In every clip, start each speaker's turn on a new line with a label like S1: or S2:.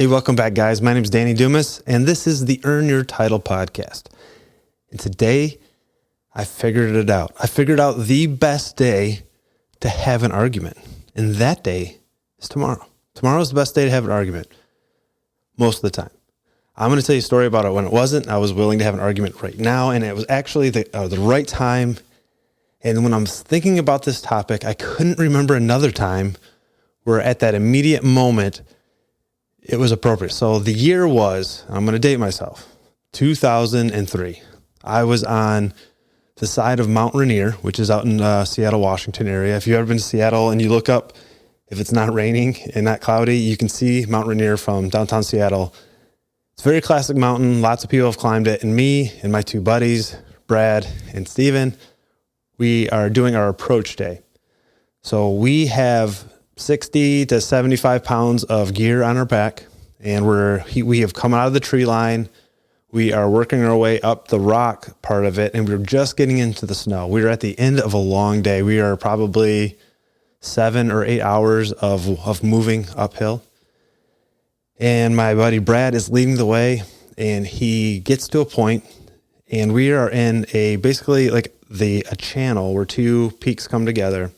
S1: Hey, welcome back, guys. My name is Danny Dumas, and this is the Earn Your Title podcast. And today, I figured it out. I figured out the best day to have an argument, and that day is tomorrow. Tomorrow is the best day to have an argument, most of the time. I'm going to tell you a story about it when it wasn't. I was willing to have an argument right now, and it was actually the right time. And when I'm thinking about this topic, I couldn't remember another time where at that immediate moment, it was appropriate. So the year was, I'm going to date myself, 2003. I was on the side of Mount Rainier, which is out in Seattle, Washington area. If you've ever been to Seattle and you look up, if it's not raining and not cloudy, you can see Mount Rainier from downtown Seattle. It's a very classic mountain. Lots of people have climbed it. And me and my two buddies, Brad and Steven, we are doing our approach day. So we have 60 to 75 pounds of gear on our back, and we have come out of the tree line. We are working our way up the rock part of it, and we're just getting into the snow. We're at the end of a long day. We are probably 7 or 8 hours of moving uphill. And my buddy Brad is leading the way, and he gets to a point, and we are in basically like a channel where two peaks come together.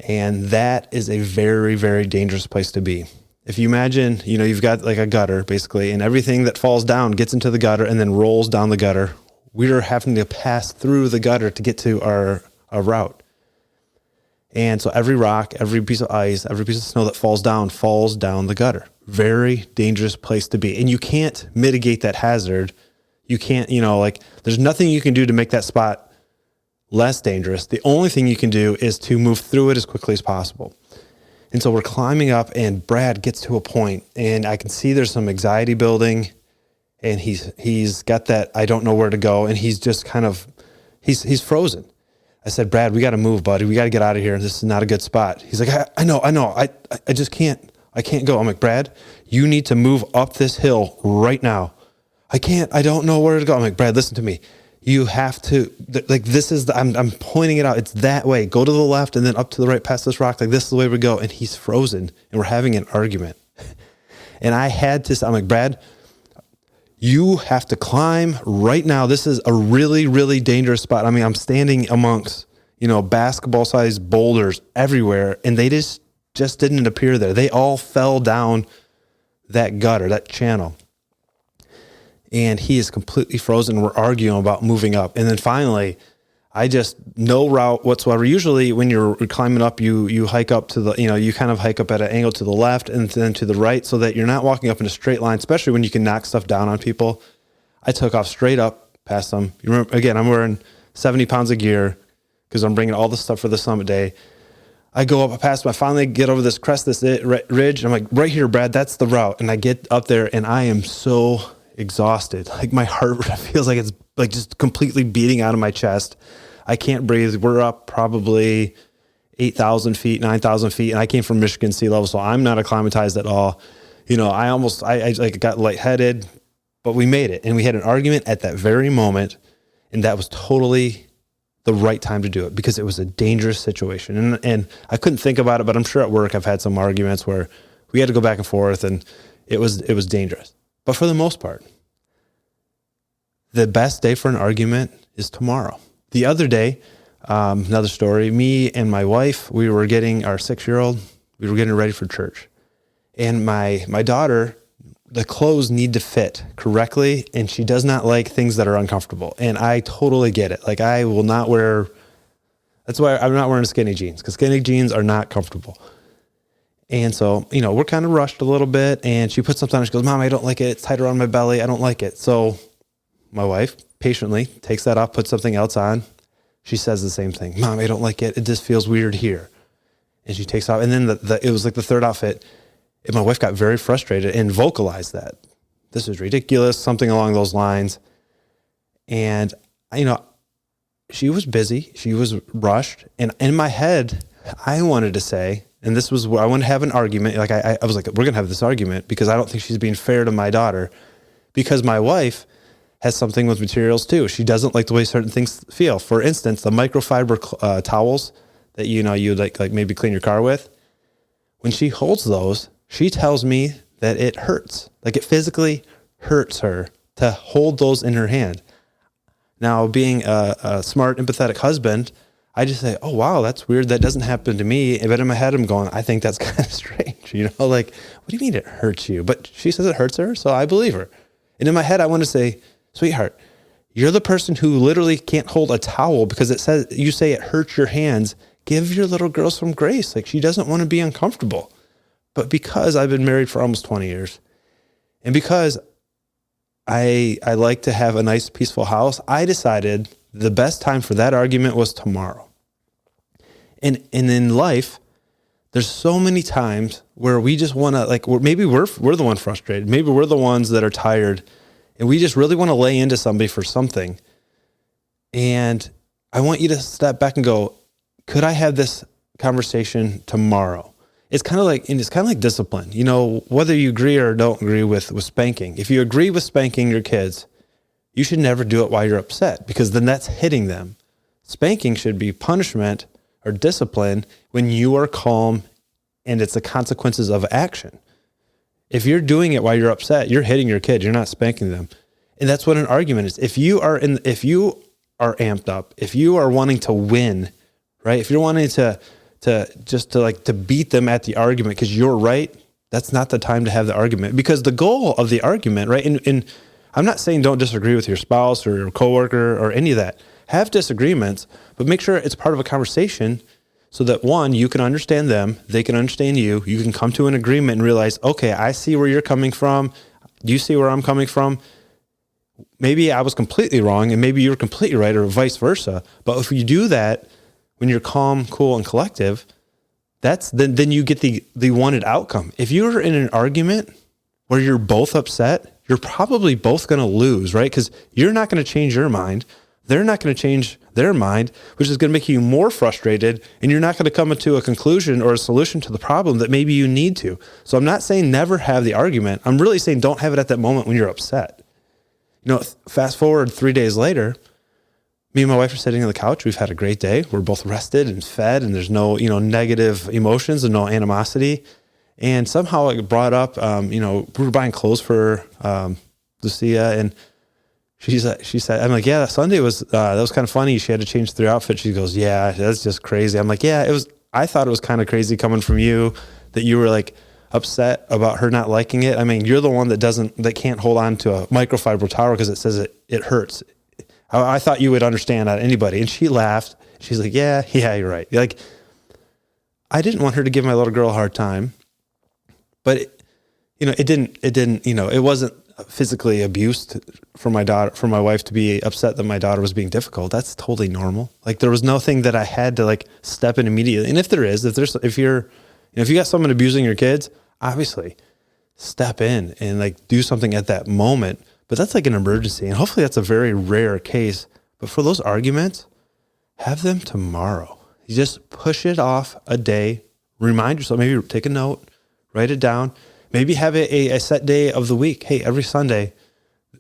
S1: And that is a very, very dangerous place to be. If you imagine, you've got like a gutter basically, and everything that falls down gets into the gutter and then rolls down the gutter. We are having to pass through the gutter to get to our route. And so every rock, every piece of ice, every piece of snow that falls down the gutter. Very dangerous place to be. And you can't mitigate that hazard. You can't, there's nothing you can do to make that spot less dangerous. The only thing you can do is to move through it as quickly as possible. And so we're climbing up, and Brad gets to a point, and I can see there's some anxiety building, and he's got that I don't know where to go, and he's just kind of he's frozen. I said, Brad, we got to move, buddy. We got to get out of here. This is not a good spot. He's like, I know. I just can't. I can't go. I'm like, Brad, you need to move up this hill right now. I can't. I don't know where to go. I'm like, Brad, listen to me. You have to, this is I'm pointing it out. It's that way. Go to the left and then up to the right past this rock. This is the way we go. And he's frozen, and we're having an argument. And I'm like, Brad, you have to climb right now. This is a really, really dangerous spot. I mean, I'm standing amongst, basketball-sized boulders everywhere, and they just didn't appear there. They all fell down that gutter, that channel. And he is completely frozen. We're arguing about moving up. And then finally, no route whatsoever. Usually when you're climbing up, you hike up to you kind of hike up at an angle to the left and then to the right so that you're not walking up in a straight line, especially when you can knock stuff down on people. I took off straight up past them. You remember, again, I'm wearing 70 pounds of gear because I'm bringing all the stuff for the summit day. I go up past them. I finally get over this crest, this ridge. I'm like, right here, Brad, that's the route. And I get up there, and I am so exhausted. Like my heart feels like it's like just completely beating out of my chest. I can't breathe. We're up probably 8,000 feet, 9,000 feet. And I came from Michigan sea level, so I'm not acclimatized at all. I got lightheaded, but we made it. And we had an argument at that very moment. And that was totally the right time to do it because it was a dangerous situation. And I couldn't think about it, but I'm sure at work I've had some arguments where we had to go back and forth, and it was dangerous. But for the most part, the best day for an argument is tomorrow. The other day, another story, me and my wife, we were getting our 6-year-old, we were getting ready for church. And my daughter, the clothes need to fit correctly, and she does not like things that are uncomfortable. And I totally get it. Like I will not that's why I'm not wearing skinny jeans, because skinny jeans are not comfortable. And so, we're kind of rushed a little bit, and she puts something on. She goes, Mom, I don't like it. It's tight around my belly. I don't like it. So my wife patiently takes that off, puts something else on. She says the same thing. Mom, I don't like it. It just feels weird here. And she takes off. And then it was like the third outfit. And my wife got very frustrated and vocalized that. This is ridiculous, something along those lines. And, she was busy. She was rushed. And in my head, I wanted to say, and this was where I wanted to have an argument. Like I was like, we're going to have this argument because I don't think she's being fair to my daughter, because my wife has something with materials too. She doesn't like the way certain things feel. For instance, the microfiber towels that you like maybe clean your car with. When she holds those, she tells me that it hurts. Like it physically hurts her to hold those in her hand. Now, being a smart, empathetic husband, I just say, oh, wow, that's weird. That doesn't happen to me. But in my head, I'm going, I think that's kind of strange. Like, what do you mean it hurts you? But she says it hurts her, so I believe her. And in my head, I want to say, sweetheart, you're the person who literally can't hold a towel because it says, you say it hurts your hands. Give your little girl some grace. Like, she doesn't want to be uncomfortable. But because I've been married for almost 20 years, and because I like to have a nice, peaceful house, I decided the best time for that argument was tomorrow. And in life, there's so many times where we just want to, like, maybe we're the one frustrated. Maybe we're the ones that are tired, and we just really want to lay into somebody for something. And I want you to step back and go, could I have this conversation tomorrow? It's kind of like discipline, whether you agree or don't agree with spanking. If you agree with spanking your kids, you should never do it while you're upset, because then that's hitting them. Spanking should be punishment or discipline when you are calm and it's the consequences of action. If you're doing it while you're upset, you're hitting your kid, you're not spanking them. And that's what an argument is. If you are amped up, if you are wanting to win, right? If you're wanting to beat them at the argument because you're right, that's not the time to have the argument. Because the goal of the argument, right? And I'm not saying don't disagree with your spouse or your coworker or any of that. Have disagreements, but make sure it's part of a conversation so that, one, you can understand them, they can understand you, you can come to an agreement and realize, okay, I see where you're coming from, you see where I'm coming from. Maybe I was completely wrong and maybe you're completely right, or vice versa. But if you do that, when you're calm, cool, and collective, then you get the wanted outcome. If you're in an argument where you're both upset, you're probably both going to lose, right? Because you're not going to change your mind. They're not going to change their mind, which is going to make you more frustrated, and you're not going to come to a conclusion or a solution to the problem that maybe you need to. So I'm not saying never have the argument. I'm really saying don't have it at that moment when you're upset. Fast forward 3 days later, me and my wife are sitting on the couch. We've had a great day. We're both rested and fed, and there's no, negative emotions and no animosity. And somehow it brought up, we were buying clothes for Lucia, and she said, I'm like, yeah, Sunday was that was kind of funny. She had to change their outfit. She goes, yeah, that's just crazy. I'm like, yeah, it was. I thought it was kind of crazy coming from you that you were like upset about her not liking it. I mean, you're the one that can't hold on to a microfiber towel because it says it hurts. I thought you would understand that, anybody. And she laughed. She's like, yeah, you're right. Like, I didn't want her to give my little girl a hard time, but it wasn't physically abused for my wife to be upset that my daughter was being difficult. That's totally normal. Like, there was nothing that I had to like step in immediately. And if you got someone abusing your kids, obviously step in and like do something at that moment. But that's like an emergency, and hopefully that's a very rare case. But for those arguments, have them tomorrow. You just push it off a day. Remind yourself, maybe take a note, write it down. Maybe have a set day of the week. Hey, every Sunday,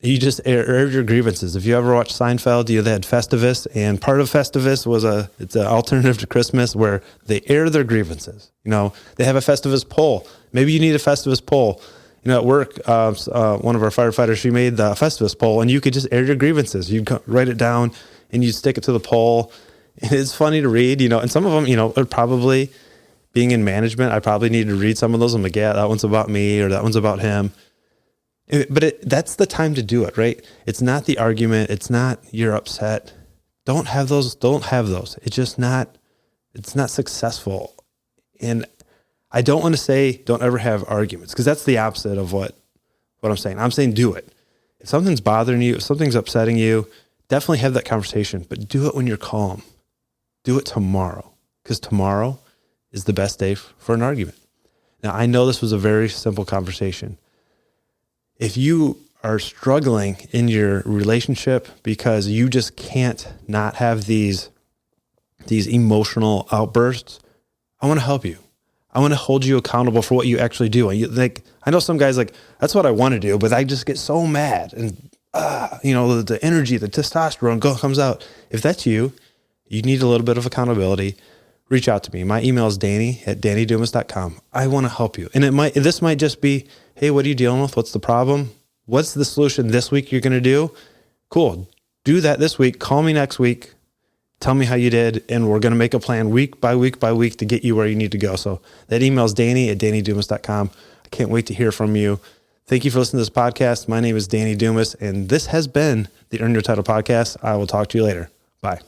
S1: you just air your grievances. If you ever watched Seinfeld, they had Festivus, and part of Festivus it's an alternative to Christmas where they air their grievances. They have a Festivus poll. Maybe you need a Festivus poll. At work, one of our firefighters, she made the Festivus poll, and you could just air your grievances. You'd write it down, and you'd stick it to the poll. And it's funny to read, and some of them, are probably, being in management, I probably need to read some of those. I'm like, yeah, that one's about me, or that one's about him. But that's the time to do it, right? It's not the argument. It's not you're upset. Don't have those. It's not successful. And I don't want to say don't ever have arguments, because that's the opposite of what I'm saying. I'm saying do it. If something's bothering you, if something's upsetting you, definitely have that conversation, but do it when you're calm. Do it tomorrow, because tomorrow is the best day for an argument. Now, I know this was a very simple conversation. If you are struggling in your relationship because you just can't not have these emotional outbursts, I want to help you. I want to hold you accountable for what you actually do. And I know some guys that's what I want to do, but I just get so mad, and the energy, the testosterone comes out. If that's you, you need a little bit of accountability. reach out to me. My email is danny@dannydumas.com. I want to help you. And this might just be, hey, what are you dealing with? What's the problem? What's the solution this week you're going to do? Cool. Do that this week. Call me next week. Tell me how you did. And we're going to make a plan week by week by week to get you where you need to go. So that email is danny@dannydumas.com. I can't wait to hear from you. Thank you for listening to this podcast. My name is Danny Dumas, and this has been the Earn Your Title podcast. I will talk to you later. Bye.